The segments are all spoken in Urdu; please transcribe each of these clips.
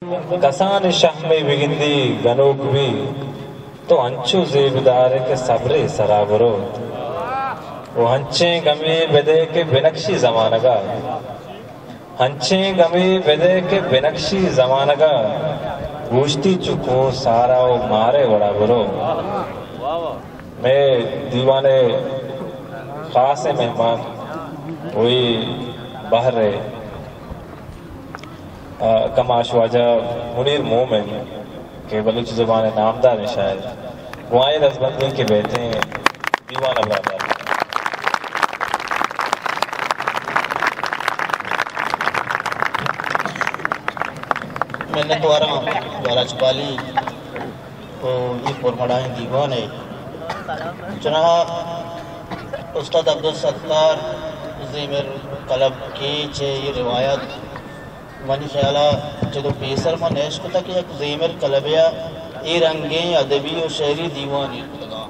کسان شہم بگندی گنوک بھی تو انچو زیبدار کے صبر سرابرو وہ ہنچیں گمی بدے کے بنکشی زمانگا ہنچیں گمی بدے کے بنکشی زمانگا گوشتی چکو سارا و مارے وڑا برو میں دیوانے خاص مہمان وہی بہر کماش واجہ منیر مومن کہ بلوچ زبان نامدار ہے شاید وائد از بندی کے بیٹے ہیں دیوان اللہ تعالیٰ محنت وارا جوراج پالی کو یہ پرمڑائیں دیوان ہے چنانہ استاد عبدالستار زیمر قلب کی چھے یہ روایت منی خیالہ جدو پیسر میں نیش کو تک ایک زیمر قلبیہ ای رنگیں ادبی و شہری دیوانی لگا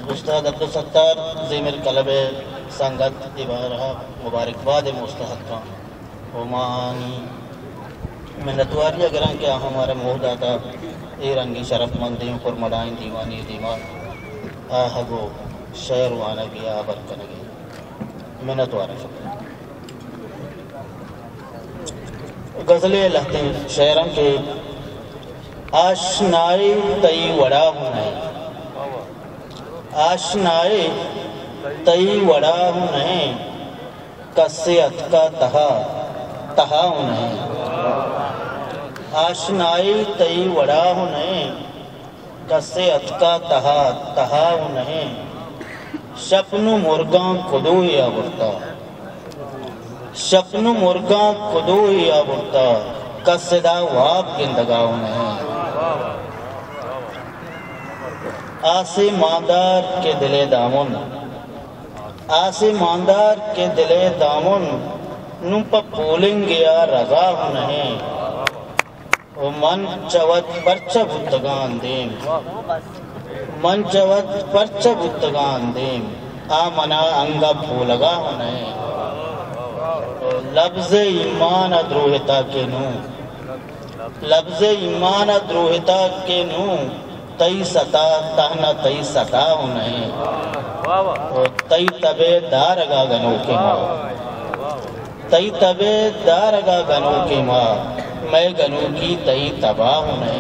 استاد عبدالستار زیمر قلب سنگت دیوارہ مبارکباد مستحق کا ومانی محنتواری اگران کیا ہمارا موہد آتا ای رنگی شرف مندیوں پر مدائن دیوانی دیوان آہگو شہر وانا گیا برکنگی محنتوارا شکر غزلے لہتے شہران کے آشنائی تئی وڑا ہونے آشنائی تئی وڑا ہونے کسیت کا تہا ہونے آشنائی تئی وڑا ہونے کسیت کا تہا ہونے شپنو مرگاں کدو ہی آورتا شپنو مرگاں کدو ہی آورتا کسدہ واب گندگاؤں نہیں آسی ماندار کے دلے دامن آسی ماندار کے دلے دامن نمپا پولنگ گیا رضا نہیں و من چوت پرچہ بودگان دیم من چوت پرچہ بودگان دیم آمنا انگا پھولگا نہیں لفظ ایمان دروہتا کے نو لفظ ایمان دروہتا کے نو تئی ستا تہنا تئی ستا ہونے تئی تبے دارگا گنو کے ماں تئی تبے دارگا گنو کے ماں میں گنو کی تئی تباہ ہونے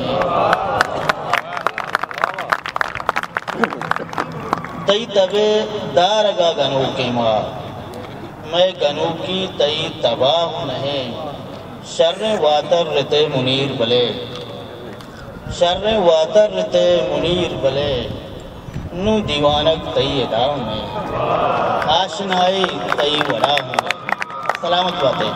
تئی تبے دارگا گنو کے ماں میں گنو کی تئی تباہ نہیں شر واتر رتے منیر بلے شر واتر رتے منیر بلے نو دیوانک تئی اداؤں میں آشنائی تئی وڑا ہوں سلامت باتیں